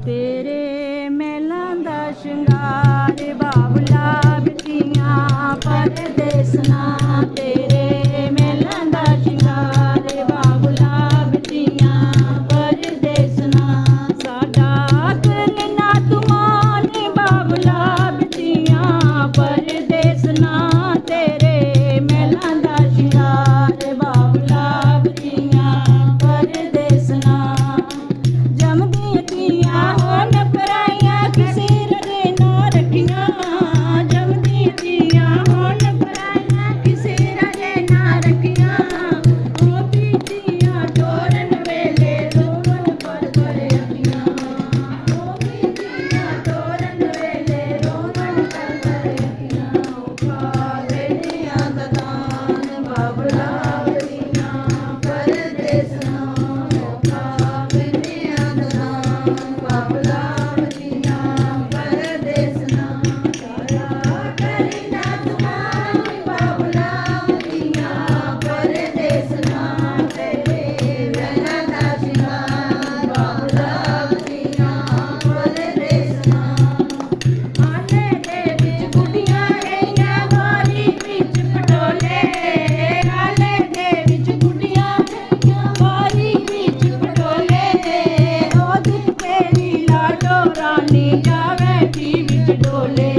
तेरे महलां दा शृंगार बाबला बिटियां परदेस ना तेरे महलां दा शृंगार बाबला बिटियां परदेस ना साडा करना तुमान बाबला बिटियां परदेस ना तेरे महलां दा शृंगार बाबला बिटियां परदेस ना जमदी धीआं होन पराइयां किसे रड़े ना रखियां जमदी धीआं होन पराइयां किसे रड़े ना रखियां ओ धीआं टोरन वेले रोवन पर अखियां ओ धीआं टोरन वेले रोवन पर अखियां खावे दियां ददान बाबला बिटियां परदेस ना खावे दियां ददान बाबला बिटियां परदेस ना सारा करना तुमान बाबला बिटियां परदेस ना तेरे महलां दा शृंगार बाबला बिटियां परदेस ना आले दे विच गुड्डियां रहियां वारी विच पटोले आले दे विच गुड्डियां रहियां वारी विच पटोले ओ दिल तेरी लाडो रानी जावे धी विच डोले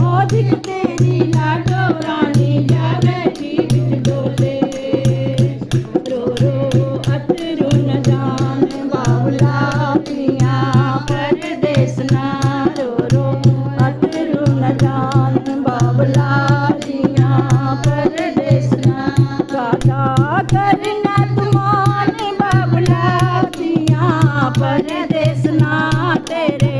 ओ दिल तेरी लाडो रानी जावे धी विच डोले रो रो अतरू न जान बाबला बिटियां परदेस ना रो रो अतरू न जान बाबला बिटियां परदेस ना साडा करना तुमान बाबला बिटियां परदेस ना तेरे